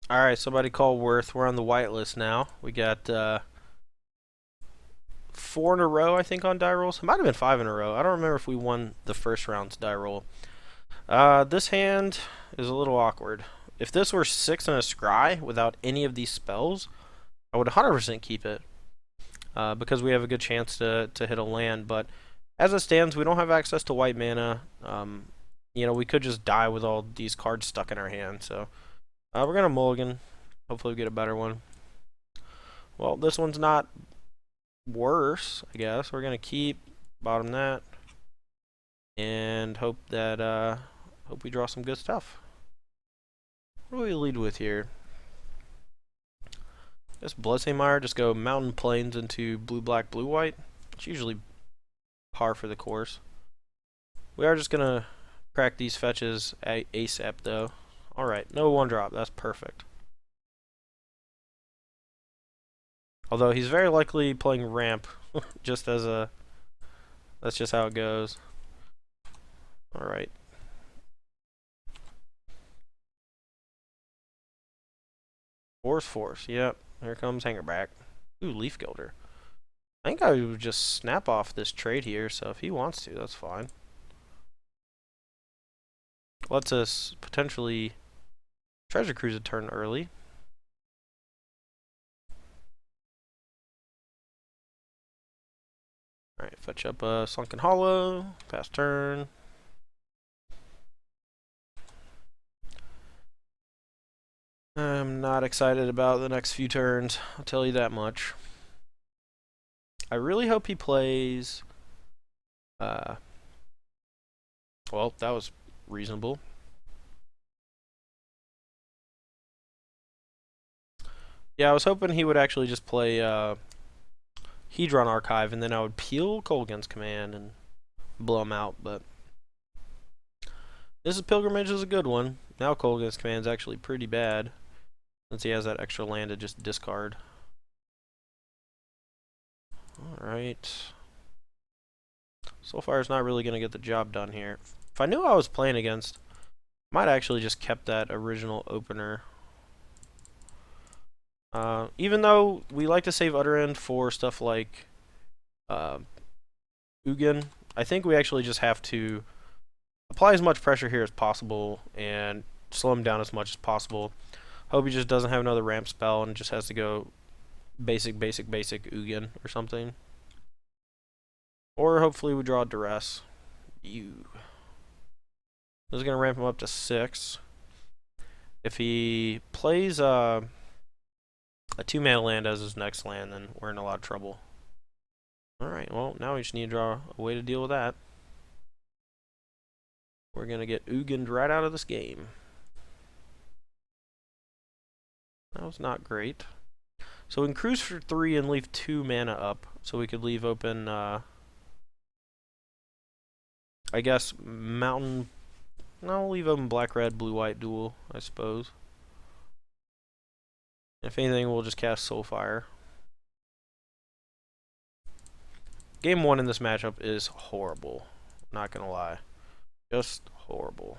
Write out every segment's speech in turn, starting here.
Alright, somebody call Worth. We're on the whitelist now. We got 4 in a row, I think, on die rolls. It might have been 5 in a row. I don't remember if we won the first round's die roll. This hand is a little awkward. If this were 6 and a scry without any of these spells, I would 100% keep it. Because we have a good chance to hit a land. But as it stands, we don't have access to white mana. We could just die with all these cards stuck in our hand. So we're going to mulligan. Hopefully we get a better one. Well, this one's not worse, I guess. We're going to keep bottom that. And hope that, hope we draw some good stuff. What do we lead with here? I guess Bloodstainmire, just go Mountain Plains into blue, black, blue, white. It's usually par for the course. We are just going to crack these fetches ASAP, though. Alright, no 1-drop. That's perfect. Although he's very likely playing ramp, just as a... That's just how it goes. Alright. Force. Yep. Here comes Hangerback. Ooh, Leaf Gilder. I think I would just snap off this trade here, so if he wants to, that's fine. Lets us potentially treasure cruise a turn early. Alright, fetch up a Sunken Hollow. Pass turn. I'm not excited about the next few turns, I'll tell you that much. I really hope he plays... well, that was reasonable. Yeah, I was hoping he would actually just play Hedron Archive, and then I would peel Kolaghan's Command and blow him out, but... This is Pilgrimage is a good one. Now Kolaghan's Command is actually pretty bad, since he has that extra land to just discard. Alright. Soulfire's not really going to get the job done here. If I knew I was playing against, I might actually just kept that original opener. Even though we like to save Utter End for stuff like Ugin, I think we actually just have to apply as much pressure here as possible and slow him down as much as possible. Hope he just doesn't have another ramp spell and just has to go basic Ugin or something. Or hopefully we draw Duress. This is going to ramp him up to 6. If he plays a 2-mana land as his next land, then we're in a lot of trouble. Alright, well, now we just need to draw a way to deal with that. We're going to get Ugin'd right out of this game. That was not great. So we can cruise for 3 and leave 2 mana up. So we could leave open, I guess, Mountain... No, we'll leave open black-red, blue-white duel, I suppose. If anything, we'll just cast Soulfire. Game 1 in this matchup is horrible. Not gonna lie. Just horrible.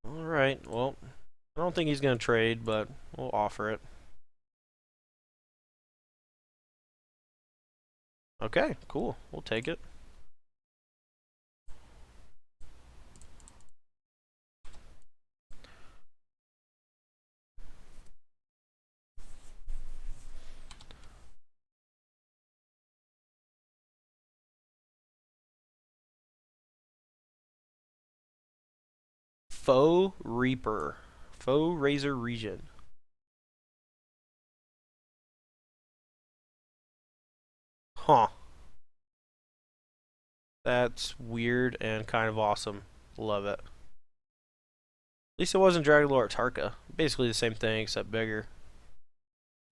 Alright, well, I don't think he's gonna trade, but we'll offer it. Okay, cool. We'll take it. Foe Reaper. Foe Razor Region. Huh. That's weird and kind of awesome. Love it. At least it wasn't Dragonlord Tarka. Basically the same thing, except bigger.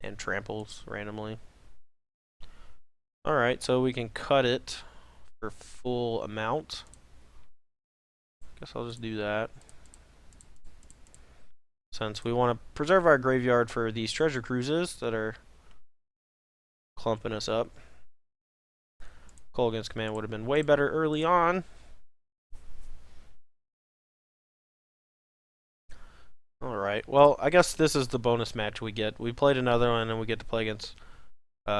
And tramples randomly. Alright, so we can cut it for full amount. Guess I'll just do that. Since we want to preserve our graveyard for these treasure cruises that are clumping us up. Colgan's command would have been way better early on. Alright, well, I guess this is the bonus match we get. We played another one, and we get to play against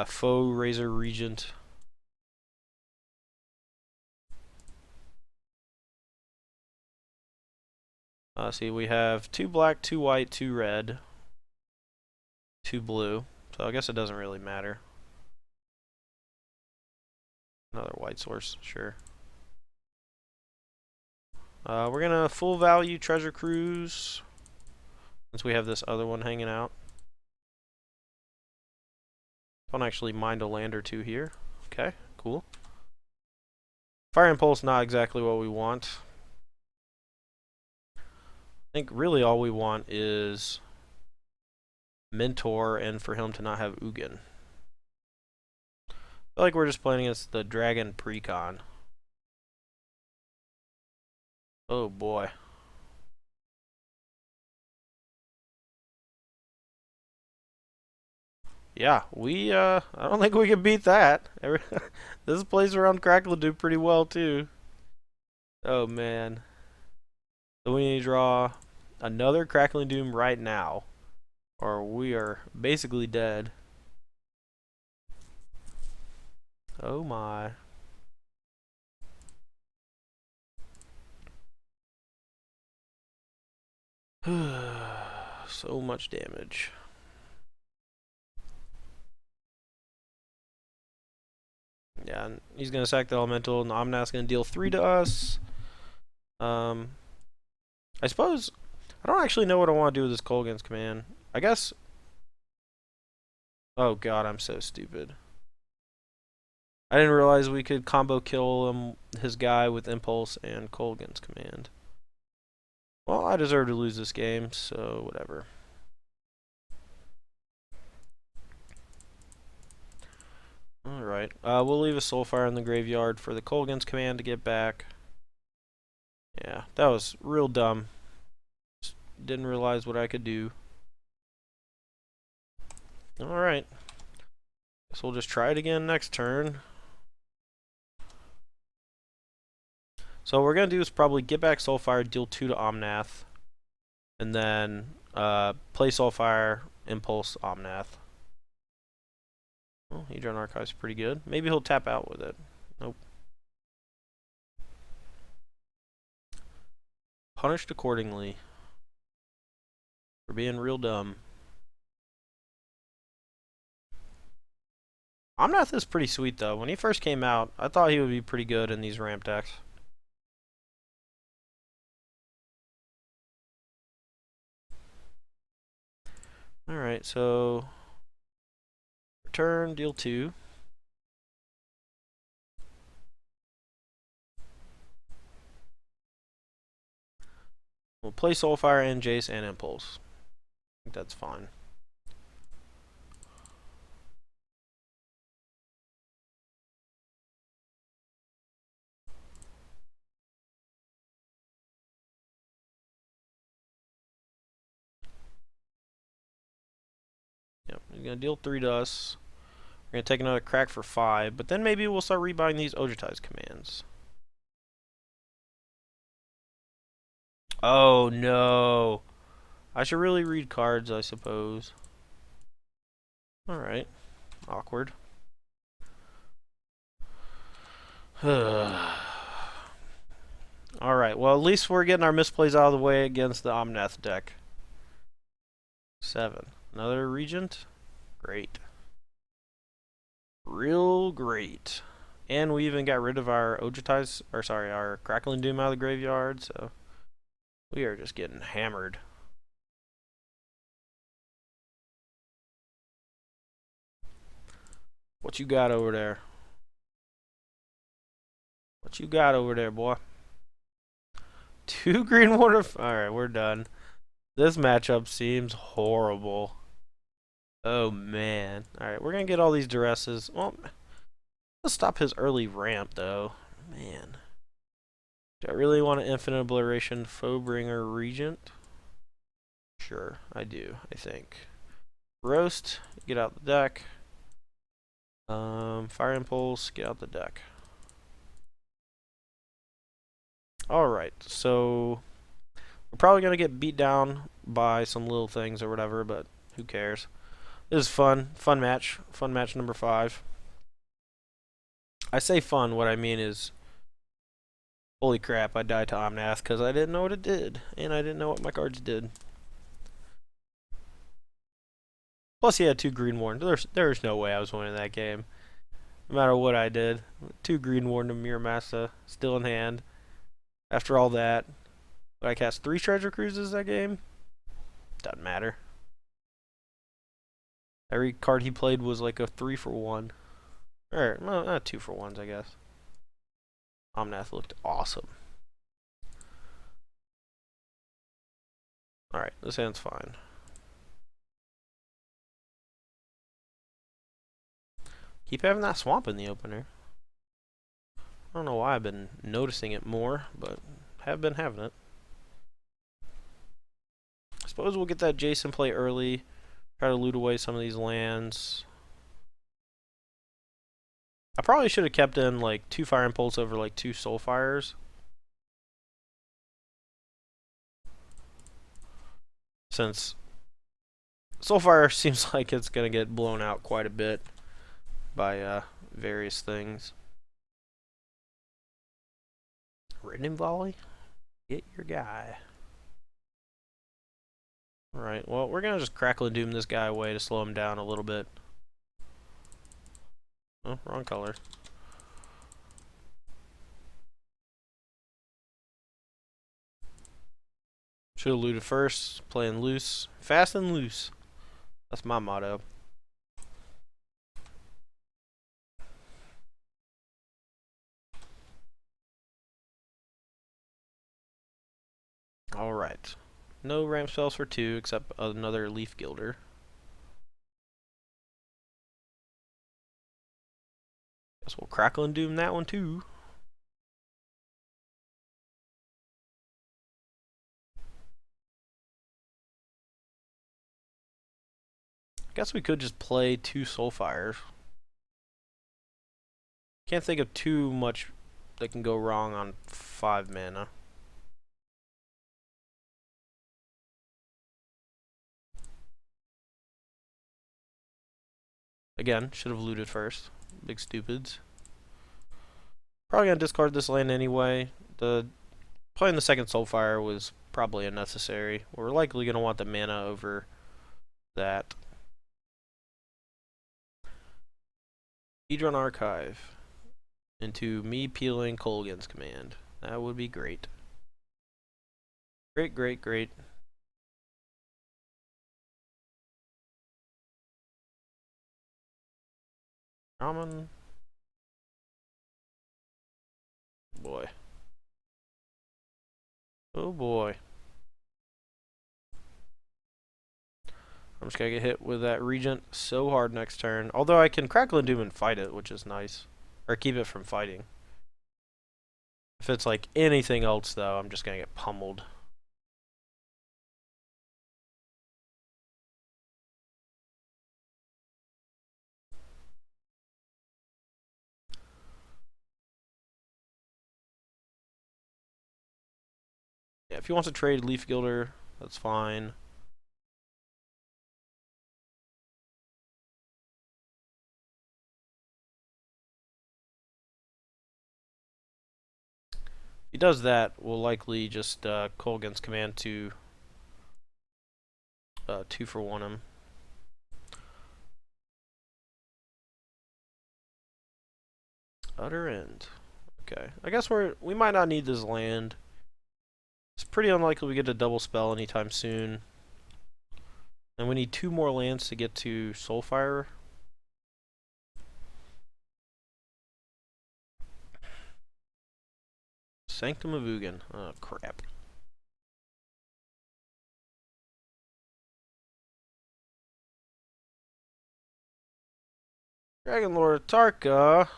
Foe Razor Regent. See, we have 2 black, 2 white, 2 red, 2 blue. So I guess it doesn't really matter. Another white source, sure. We're gonna full value Treasure Cruise, since we have this other one hanging out. Don't actually mind a land or two here. Okay, cool. Fire Impulse, not exactly what we want. I think really all we want is Mentor and for him to not have Ugin. I feel like we're just playing against the Dragon Precon. Oh boy. Yeah, I don't think we can beat that. This plays around Crackle-a-Doom pretty well too. Oh man. So we need to draw another Crackling Doom right now, or we are basically dead. Oh my. So much damage. Yeah, and he's gonna sack the elemental, and Omnath's gonna deal 3 to us. I suppose I don't actually know what I want to do with this Colgan's command. I guess. Oh god, I'm so stupid. I didn't realize we could combo kill his guy with Impulse and Colgan's command. Well, I deserve to lose this game, so whatever. Alright, we'll leave a Soulfire in the graveyard for the Colgan's command to get back. Yeah, that was real dumb. Just didn't realize what I could do. Alright. Guess we'll just try it again next turn. So what we're going to do is probably get back Soulfire, deal 2 to Omnath, and then play Soulfire, Impulse, Omnath. Well, Hedron Archive's pretty good. Maybe he'll tap out with it. Nope. Punished accordingly. For being real dumb. Omnath is pretty sweet though. When he first came out, I thought he would be pretty good in these ramp decks. Alright, so return, deal 2. We'll play Soulfire and Jace and Impulse. I think that's fine. Yep, he's gonna deal 3 to us. We're gonna take another crack for 5, but then maybe we'll start rebuying these Ojutai's commands. Oh no. I should really read cards, I suppose. Alright. Awkward. Alright, well at least we're getting our misplays out of the way against the Omnath deck. 7. Another Regent? Great. Real great. And we even got rid of our Ojutai's, or sorry, our Crackling Doom out of the graveyard, so we are just getting hammered. What you got over there? What you got over there, boy? 2 green water. Alright, we're done. This matchup seems horrible. Oh man. Alright, we're gonna get all these duresses. Well, let's stop his early ramp though. Man. Do I really want an infinite obliteration Foebringer Regent? Sure, I do, I think. Roast, get out the deck. Fire Impulse, get out the deck. Alright, so we're probably going to get beat down by some little things or whatever, but who cares? This is fun. Fun match. Fun match number 5. I say fun, what I mean is, holy crap, I died to Omnath because I didn't know what it did, and I didn't know what my cards did. Plus he had 2 Green Warden. There's no way I was winning that game. No matter what I did. 2 Green Warden to Mirror Massa, still in hand. After all that, I cast 3 Treasure Cruises that game. Doesn't matter. Every card he played was like a 3 for 1. Or, well, not 2 for 1s, I guess. Omnath looked awesome. Alright, this hand's fine. Keep having that swamp in the opener. I don't know why I've been noticing it more, but have been having it. I suppose we'll get that Jason play early. Try to loot away some of these lands. I probably should have kept in like 2 Fire Impulse over like 2 Soulfires. Since Soulfire seems like it's going to get blown out quite a bit by various things. Random Volley? Get your guy. Alright, well, we're going to just Crackle and Doom this guy away to slow him down a little bit. Oh, wrong color. Should have looted first. Playing loose. Fast and loose. That's my motto. Alright. No ramp spells for 2 except another Leaf Gilder. Guess we'll Crackle and Doom that one too. Guess we could just play 2 Soulfires. Can't think of too much that can go wrong on 5 mana. Again, should have looted first. Big stupids. Probably gonna discard this land anyway. Playing the second Soulfire was probably unnecessary. We're likely gonna want the mana over that. Hedron Archive into me peeling Kolaghan's command. That would be great. Great, great, great. Ramen. Boy. Oh boy. I'm just gonna get hit with that Regent so hard next turn. Although I can Crackle and Doom and fight it, which is nice. Or keep it from fighting. If it's like anything else though, I'm just gonna get pummeled. Yeah, if he wants to trade Leaf Gilder, that's fine. If he does that, we'll likely just Kolaghan's command to 2 for 1 him. Utter End. Okay. I guess we might not need this land. It's pretty unlikely we get a double spell anytime soon. And we need 2 more lands to get to Soulfire. Sanctum of Ugin. Oh, crap. Dragon Lord Tarka.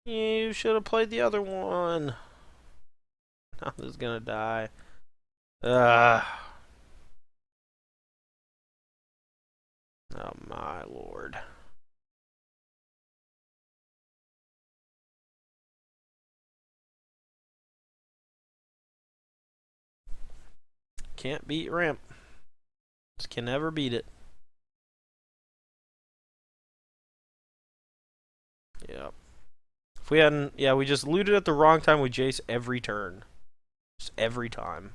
You should have played the other one. Now this is gonna die. Ah. Oh my lord. Can't beat ramp. Just can never beat it. Yep. If we hadn't, yeah, we just looted at the wrong time with Jace every turn. Just every time.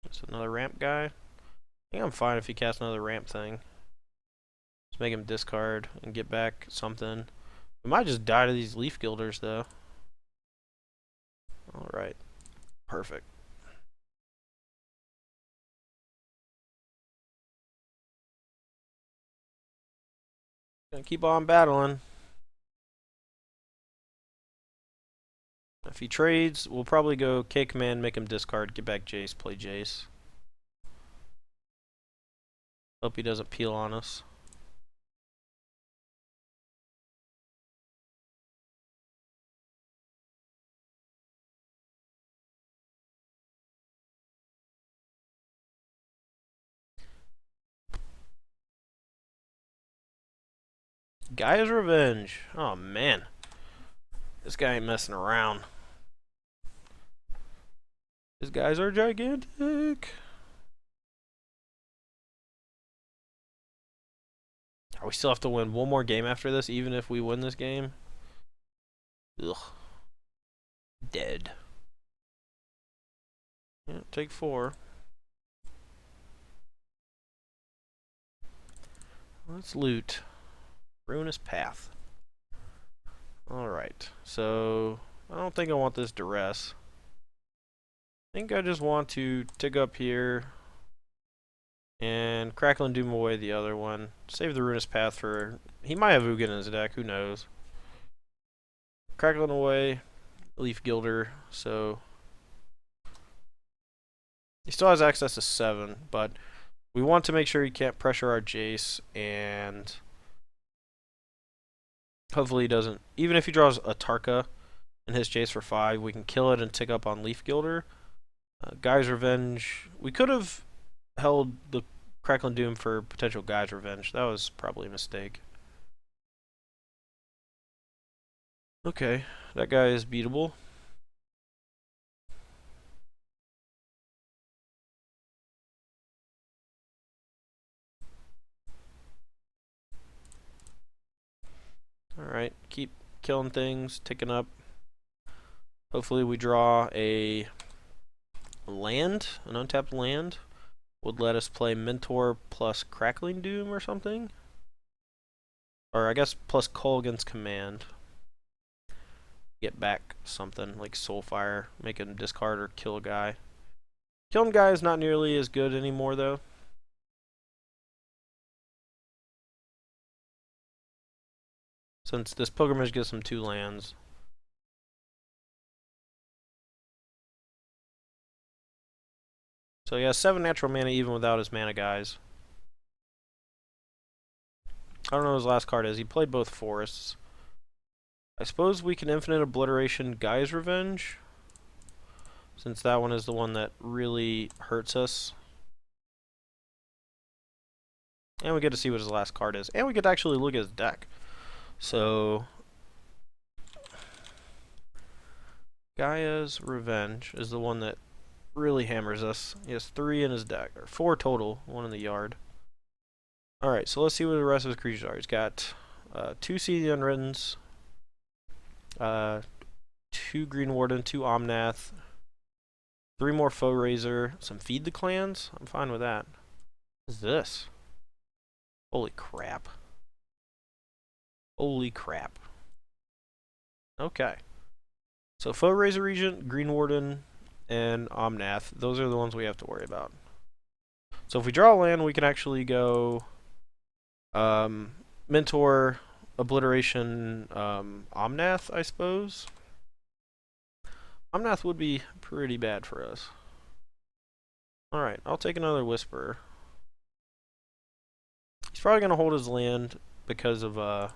That's another ramp guy. I think I'm fine if he casts another ramp thing. Just make him discard and get back something. We might just die to these Leaf Guilders, though. Alright. Perfect. Gonna keep on battling. If he trades, we'll probably go K command, make him discard, get back Jace, play Jace. Hope he doesn't peel on us. Guy's Revenge. Oh man. This guy ain't messing around. These guys are gigantic. We still have to win one more game after this, even if we win this game. Ugh. Dead. Yeah, take 4. Let's loot. Ruinous Path. Alright, so I don't think I want this duress. I think I just want to tick up here and Crackle and Doom away the other one. Save the Ruinous Path for... He might have Ugin in his deck, who knows. Crackling away, Leaf Gilder, so... He still has access to 7, but we want to make sure he can't pressure our Jace, and hopefully he doesn't. Even if he draws a Tarka and his Jace for 5, we can kill it and tick up on Leaf Gilder. Guy's Revenge. We could have held the Crackling Doom for potential Guy's Revenge. That was probably a mistake. Okay, that guy is beatable. Alright, keep killing things, ticking up. Hopefully we draw a land, an untapped land. Would let us play Mentor plus Crackling Doom or something. Or I guess plus Kolaghan's Command. Get back something like Soulfire, make him discard or kill a guy. Killing guy is not nearly as good anymore though. Since this pilgrimage gives him 2 lands. So he has 7 natural mana even without his mana guys. I don't know what his last card is. He played both forests. I suppose we can Infinite Obliteration Guy's Revenge, since that one is the one that really hurts us. And we get to see what his last card is. And we get to actually look at his deck. So, Gaia's Revenge is the one that really hammers us. He has 3 in his deck, or 4 total, 1 in the yard. Alright, so let's see what the rest of his creatures are. He's got 2 Sea the Unwrittens, 2 Green Warden, 2 Omnath, 3 more Foe Razor, some Feed the Clans. I'm fine with that. What is this? Holy crap. Holy crap. Okay. So Foe Razor Regent, Green Warden, and Omnath. Those are the ones we have to worry about. So if we draw a land, we can actually go Mentor, Obliteration, Omnath, I suppose. Omnath would be pretty bad for us. Alright, I'll take another Whisperer. He's probably going to hold his land because of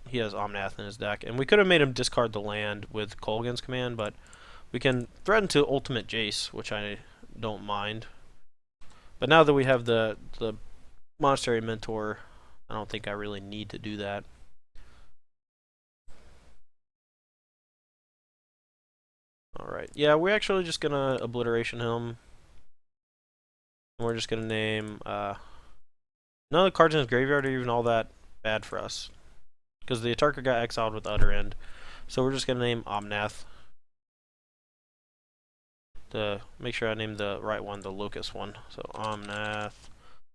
he has Omnath in his deck, and we could have made him discard the land with Kolaghan's command, but we can threaten to ultimate Jace, which I don't mind. But now that we have the Monastery Mentor, I don't think I really need to do that. Alright, yeah, we're actually just gonna Obliteration him. And we're just gonna name, none of the cards in his graveyard are even all that bad for us. Because the Atarka got exiled with Utter End. So we're just gonna name Omnath. To make sure I name the right one, the Locust one. So Omnath.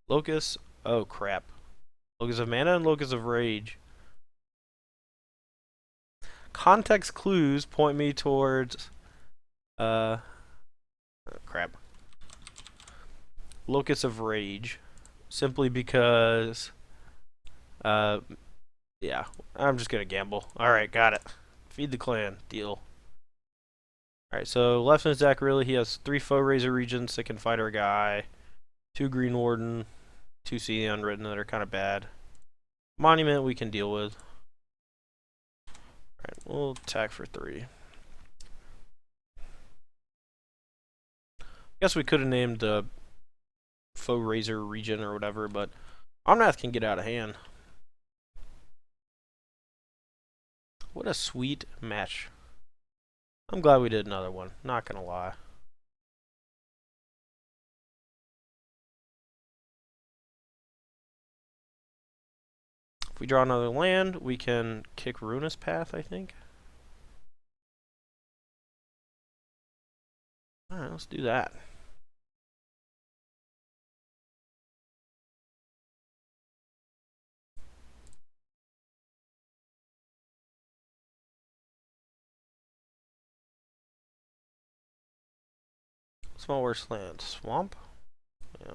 Locust, oh crap. Locust of Mana and Locust of Rage. Context clues point me towards crap. Locust of Rage. Simply because yeah, I'm just gonna gamble. Alright, got it. Feed the clan. Deal. Alright, so left in his deck really he has 3 Foe Razor Regents that can fight our guy, 2 Green Warden, 2 Sea Unwritten that are kinda bad. Monument we can deal with. Alright, we'll attack for 3. Guess we could have named the Foe Razor Regent or whatever, but Omnath can get out of hand. What a sweet match. I'm glad we did another one, not gonna lie. If we draw another land, we can kick Ruinous Path, I think. Alright, let's do that. Small worst land. Swamp? Yeah.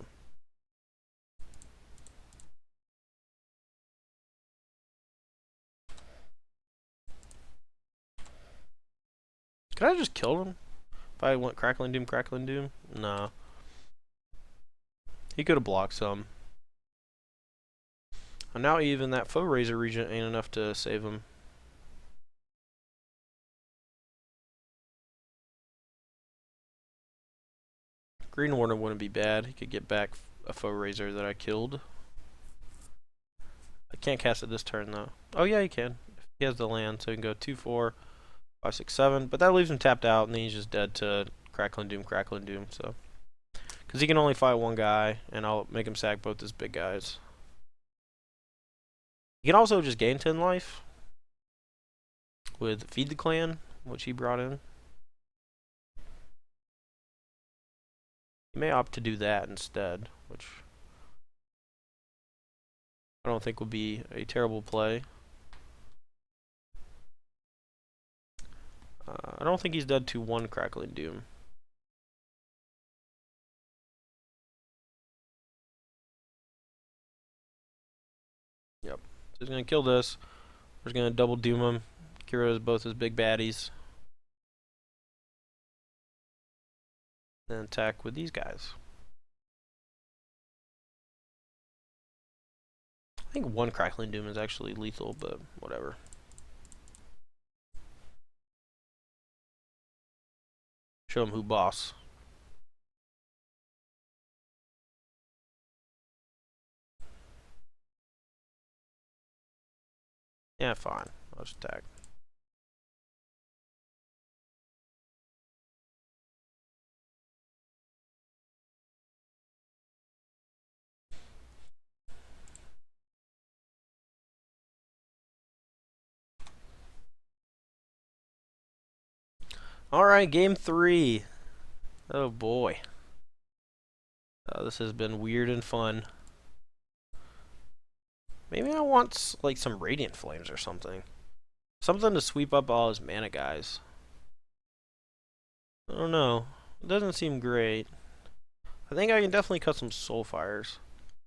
Could I just kill him? If I went Crackling Doom, Crackling Doom? No. He could have blocked some. And now even that Foe Razor Regent ain't enough to save him. Green Warden wouldn't be bad. He could get back a Foe Razor that I killed. I can't cast it this turn though. Oh yeah, he can. He has the land, so he can go 2, 4, 5, 6, 7. But that leaves him tapped out, and then he's just dead to Crackling Doom, Crackling Doom. So, because he can only fight one guy, and I'll make him sack both his big guys. He can also just gain 10 life with Feed the Clan, which he brought in. He may opt to do that instead, which I don't think would be a terrible play. I don't think he's dead to 1 Crackling Doom. Yep. So he's going to kill this. We're just going to double doom him. Kira's both his big baddies. Then attack with these guys. I think 1 Crackling Doom is actually lethal, but whatever. Show him who boss. Yeah, fine. I'll just attack. Alright, game 3. Oh boy. This has been weird and fun. Maybe I want like some Radiant Flames or something. Something to sweep up all his mana guys. I don't know. It doesn't seem great. I think I can definitely cut some Soul Fires.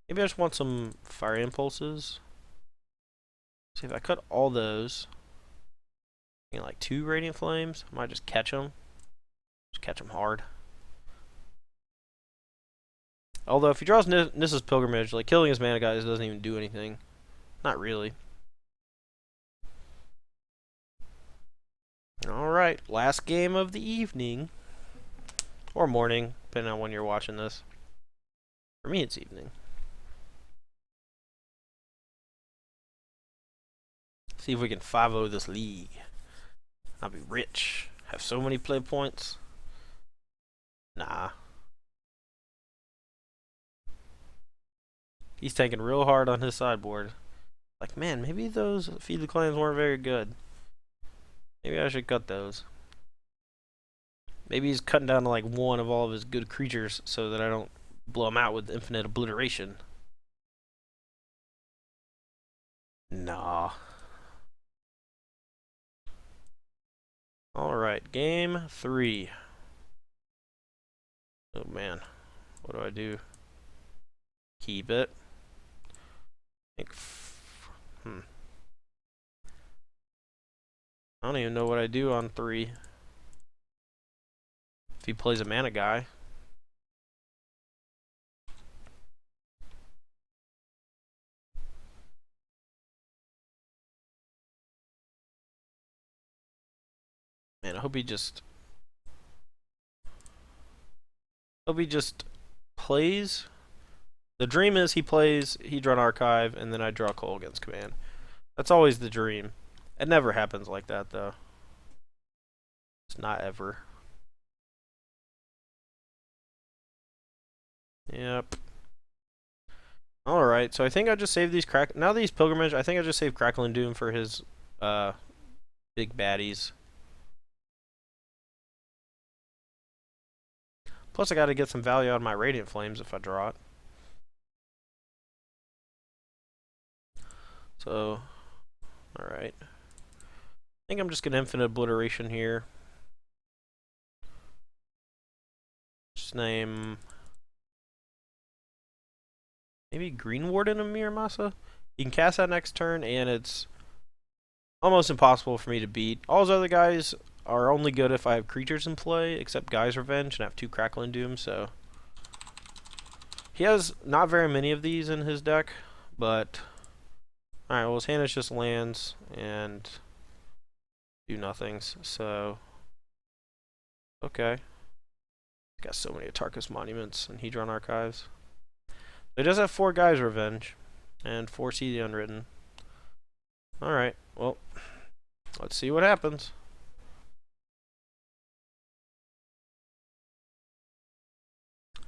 Maybe I just want some Fire Impulses. See if I cut all those. Like 2 Radiant Flames. I might just catch them. Just catch them hard. Although if he draws Nissa's Pilgrimage, like killing his mana guys doesn't even do anything. Not really. Alright, last game of the evening. Or morning, depending on when you're watching this. For me, it's evening. See if we can 5-0 this league. I'll be rich. Have so many play points. Nah. He's tanking real hard on his sideboard. Like, man, maybe those Feed the Clans weren't very good. Maybe I should cut those. Maybe he's cutting down to like one of all of his good creatures so that I don't blow him out with infinite obliteration. Nah. Alright, game 3. Oh man. What do I do? Keep it. I don't even know what I do on 3. If he plays a mana guy. Man, I hope he just plays. The dream is he plays, he draw an archive, and then I draw Kolaghan's Command. That's always the dream. It never happens like that, though. It's not ever. Yep. Alright, so I think I just saved these now these Pilgrimage, I think I just saved Crackling Doom for his big baddies. Plus I gotta get some value out of my Radiant Flames if I draw it. So, alright. I think I'm just gonna Infinite Obliteration here. Just name maybe Green Warden of Miramasa. You can cast that next turn, and it's almost impossible for me to beat. All those other guys are only good if I have creatures in play, except Guy's Revenge, and I have 2 Crackling Doom, so... He has not very many of these in his deck, but... Alright, well his hand is just lands, and... do nothings, so... Okay. Got so many Atarkus Monuments and Hedron Archives. He does have 4 Guy's Revenge, and 4 See the Unwritten. Alright, well, let's see what happens.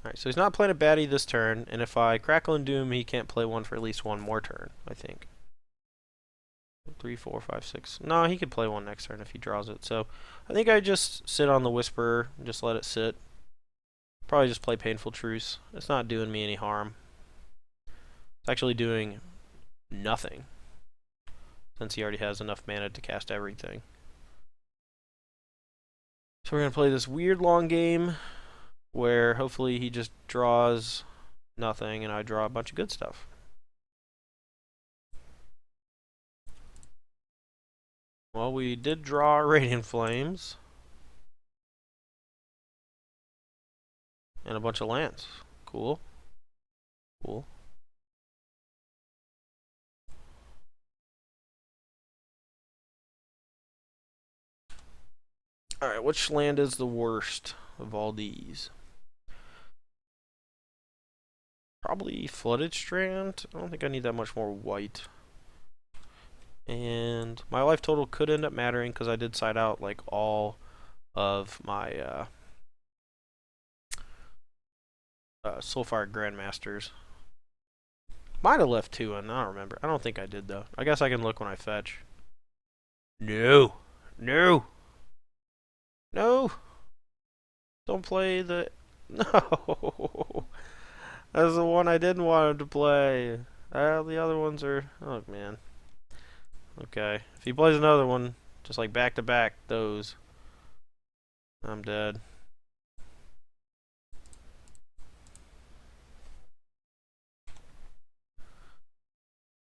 Alright, so he's not playing a baddie this turn, and if I Crackle and Doom, he can't play one for at least one more turn, I think. 3, 4, 5, 6. No, he could play one next turn if he draws it. So I think I just sit on the Whisperer and just let it sit. Probably just play Painful Truce. It's not doing me any harm. It's actually doing nothing, since he already has enough mana to cast everything. So we're going to play this weird long game where hopefully he just draws nothing and I draw a bunch of good stuff. Well, we did draw Radiant Flames. And a bunch of lands. Cool. Cool. Alright, which land is the worst of all these? Probably Flooded Strand. I don't think I need that much more white. And my life total could end up mattering because I did side out like all of my Soulfire Grandmasters. Might have left 2 in, I don't remember. I don't think I did though. I guess I can look when I fetch. No. No. No. Don't play the... No. That's the one I didn't want him to play. The other ones are... Oh, man. Okay. If he plays another one, just like back to back, those, I'm dead.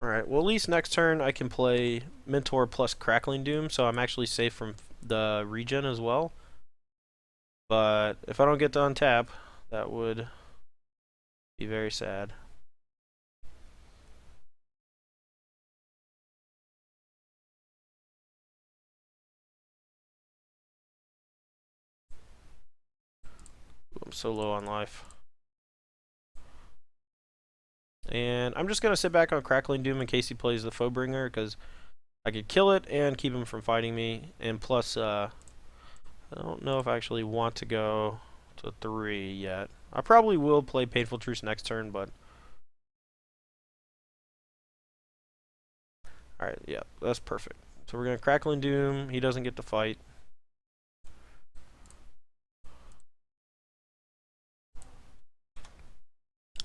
Alright, well at least next turn I can play Mentor plus Crackling Doom, so I'm actually safe from the regen as well. But if I don't get to untap, that would be very sad. I'm so low on life. And I'm just going to sit back on Crackling Doom in case he plays the Foebringer, because I could kill it and keep him from fighting me. And plus, I don't know if I actually want to go to 3 yet. I probably will play Painful Truce next turn, but... Alright, yeah, that's perfect. So we're going to Crackling Doom. He doesn't get to fight.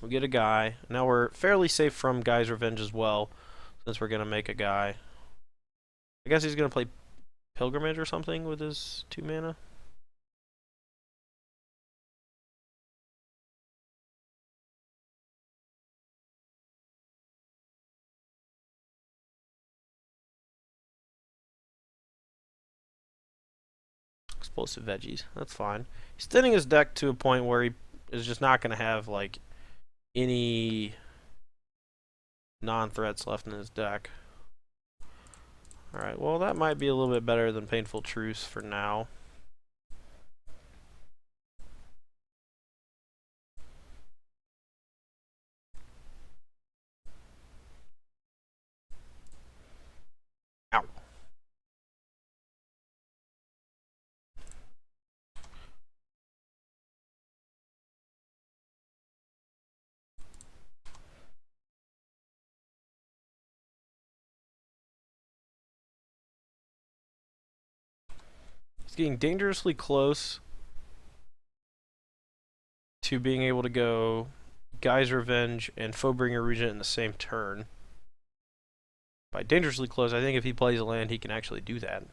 We get a guy. Now we're fairly safe from Guy's Revenge as well, since we're going to make a guy. I guess he's going to play Pilgrimage or something with his 2 mana. Explosive Veggies. That's fine. He's thinning his deck to a point where he is just not going to have, like, any non-threats left in his deck. Alright, well, that might be a little bit better than Painful Truce for now. Ow. He's getting dangerously close to being able to go Guy's Revenge and Foebringer Regent in the same turn. By dangerously close, I think if he plays a land, he can actually do that.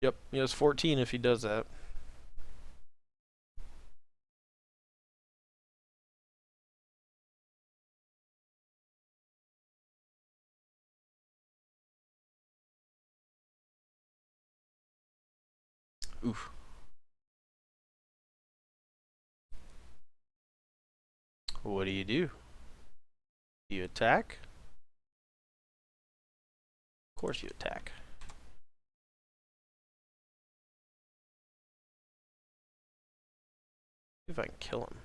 Yep, he has 14 if he does that. Oof. What do? Do you attack? Of course you attack. See if I can kill him.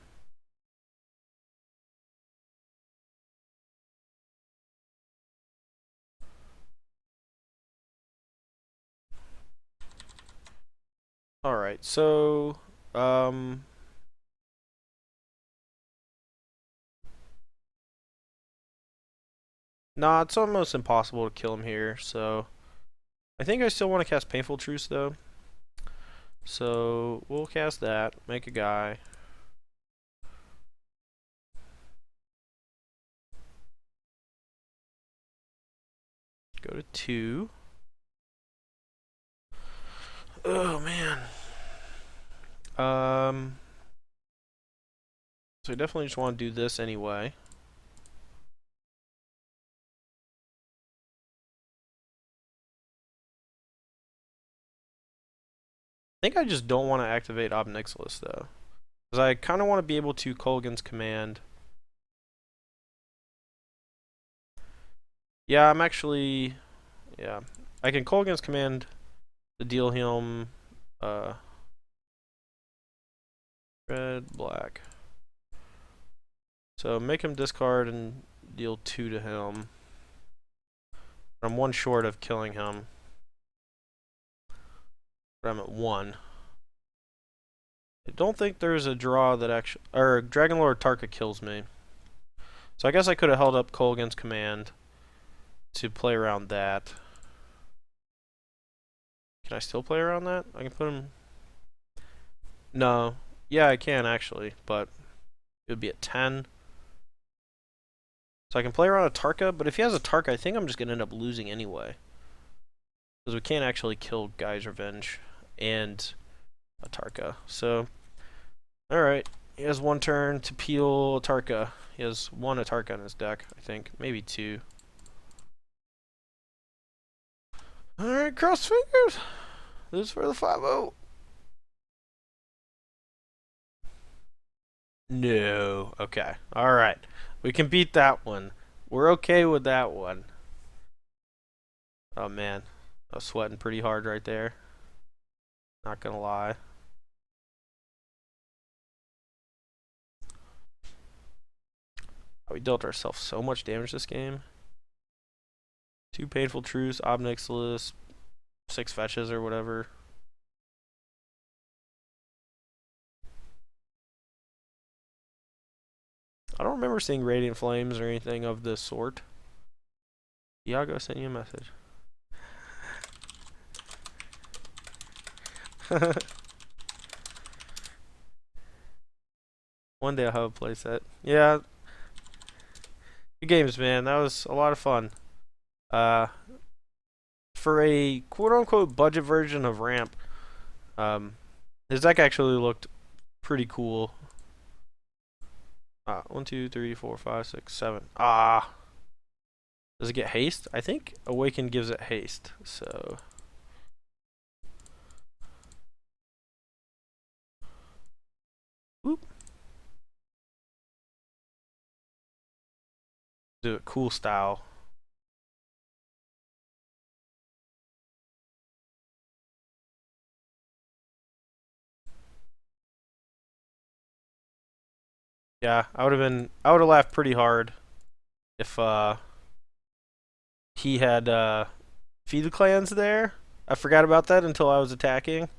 Alright, so... Nah, it's almost impossible to kill him here, so... I think I still want to cast Painful Truce, though. So, we'll cast that, make a guy. Go to 2. Oh, man. So I definitely just want to do this anyway. I think I just don't want to activate Ob Nixilis, though. Because I kind of want to be able to Kolaghan's Command. Yeah, I'm actually... Yeah. I can Kolaghan's Command to deal him... red, black. So make him discard and deal 2 to him. I'm 1 short of killing him. But I'm at 1. I don't think there's a draw that actually... Or Dragon Lord Tarka kills me. So I guess I could have held up Kolaghan's Command to play around that. Can I still play around that? I can put him... No. Yeah, I can actually, but it would be at 10. So I can play around a Tarka, but if he has a Tarka, I think I'm just going to end up losing anyway. Because we can't actually kill Guy's Revenge and a Tarka. So, alright. He has 1 turn to peel a Tarka. He has 1 Atarka in his deck, I think. Maybe 2. Alright, cross fingers. This is for the 5-0. No. Okay. Alright. We can beat that one. We're okay with that one. Oh man. I was sweating pretty hard right there. Not gonna lie. We dealt ourselves so much damage this game. 2 Painful Truths, Obnixilis, 6 fetches or whatever. I don't remember seeing Radiant Flames or anything of this sort. Iago sent you a message. One day I'll have a playset. Yeah. Good games, man. That was a lot of fun. For a quote-unquote budget version of Ramp, his deck actually looked pretty cool. 1, 2, 3, 4, 5, 6, 7. Does it get haste? I think Awaken gives it haste, so... Whoop. Do it cool style. Yeah, I would have laughed pretty hard if he had feed clans there. I forgot about that until I was attacking.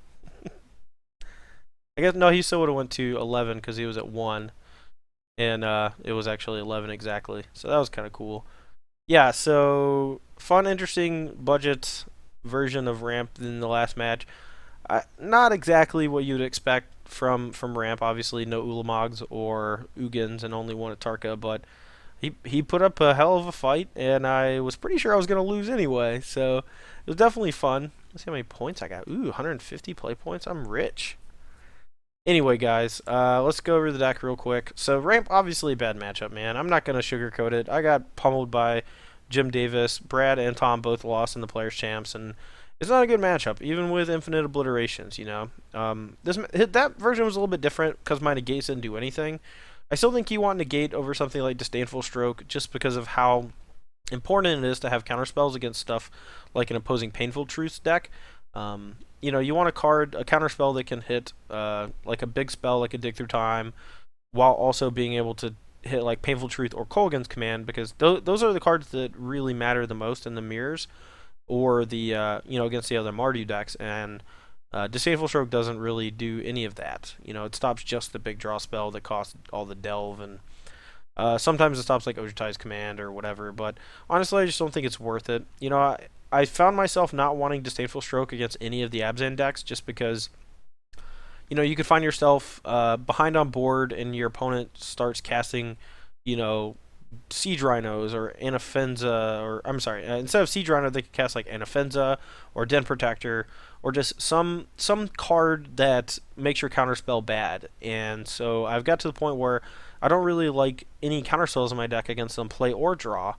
I guess no, he still would have went to 11 because he was at 1, and it was actually 11 exactly. So that was kind of cool. Yeah, so fun, interesting budget version of Ramp in the last match. Not exactly what you'd expect from Ramp. Obviously, no Ulamogs or Ugins, and only one Atarka. But he put up a hell of a fight, and I was pretty sure I was gonna lose anyway. So it was definitely fun. Let's see how many points I got. Ooh, 150 play points. I'm rich. Anyway, guys, let's go over the deck real quick. So Ramp, obviously a bad matchup, man. I'm not gonna sugarcoat it. I got pummeled by Jim Davis. Brad and Tom both lost in the Players Champs, and it's not a good matchup, even with infinite obliterations. You know, that version was a little bit different because my negates didn't do anything. I still think you want negate over something like Disdainful Stroke, just because of how important it is to have counterspells against stuff like an opposing Painful Truths deck. You know, you want a counterspell that can hit like a big spell like a Dig Through Time, while also being able to hit like Painful Truth or Kolaghan's Command, because those are the cards that really matter the most in the mirrors, or the you know, against the other Mardu decks. And Disdainful Stroke doesn't really do any of that. You know, it stops just the big draw spell that costs all the delve, and sometimes it stops like Ojutai's Command or whatever. But honestly, I just don't think it's worth it. You know, I found myself not wanting Disdainful Stroke against any of the Abzan decks, just because, you know, you could find yourself behind on board and your opponent starts casting, you know, Siege Rhinos or Anafenza, or I'm sorry, instead of Siege Rhino, they could cast like Anafenza or Den Protector, or just some card that makes your counterspell bad. And so I've got to the point where I don't really like any counterspells in my deck against them, play or draw,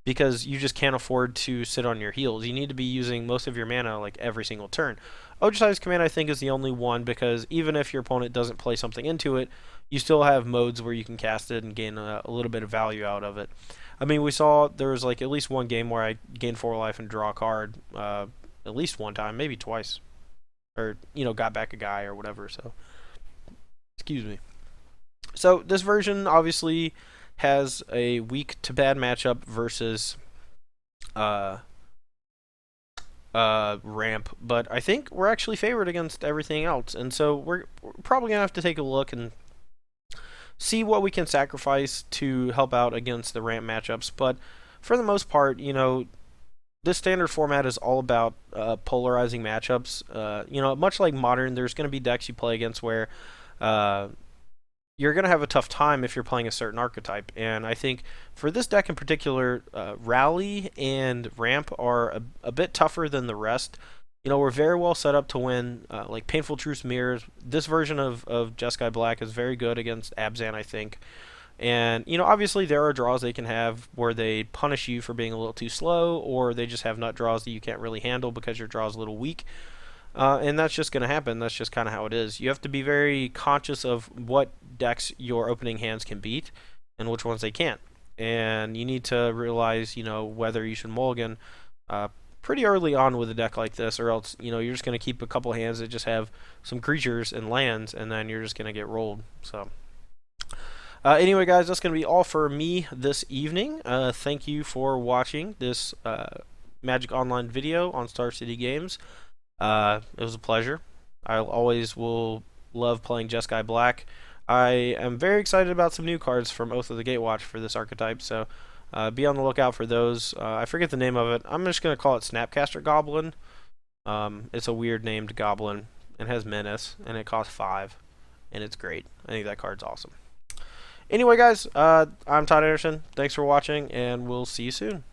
because you just can't afford to sit on your heels. You need to be using most of your mana like every single turn. Ojutai's Command, I think, is the only one, because even if your opponent doesn't play something into it, you still have modes where you can cast it and gain a little bit of value out of it. I mean, we saw there was like at least one game where I gained 4 life and draw a card at least one time, maybe twice, or, you know, got back a guy or whatever. So, excuse me. So this version obviously has a weak to bad matchup versus Ramp, but I think we're actually favored against everything else, and so we're probably gonna have to take a look and see what we can sacrifice to help out against the Ramp matchups. But for the most part, you know, this standard format is all about polarizing matchups. You know, much like Modern, there's going to be decks you play against where you're going to have a tough time if you're playing a certain archetype. And I think for this deck in particular, Rally and Ramp are a bit tougher than the rest. You know, we're very well set up to win, like Painful Truths Mirrors. This version of Jeskai Black is very good against Abzan, I think. And, you know, obviously there are draws they can have where they punish you for being a little too slow, or they just have nut draws that you can't really handle because your draw is a little weak. And that's just going to happen. That's just kind of how it is. You have to be very conscious of what decks your opening hands can beat and which ones they can't. And you need to realize, you know, whether you should mulligan pretty early on with a deck like this, or else, you know, you're just going to keep a couple hands that just have some creatures and lands, and then you're just going to get rolled. So Anyway, guys, that's going to be all for me this evening. Thank you for watching this Magic Online video on Star City Games. It was a pleasure. I always will love playing Jeskai Black. I am very excited about some new cards from Oath of the Gatewatch for this archetype, so be on the lookout for those. I forget the name of it. I'm just going to call it Snapcaster Goblin. It's a weird named goblin. It has Menace, and it costs 5, and it's great. I think that card's awesome. Anyway, guys, I'm Todd Anderson. Thanks for watching, and we'll see you soon.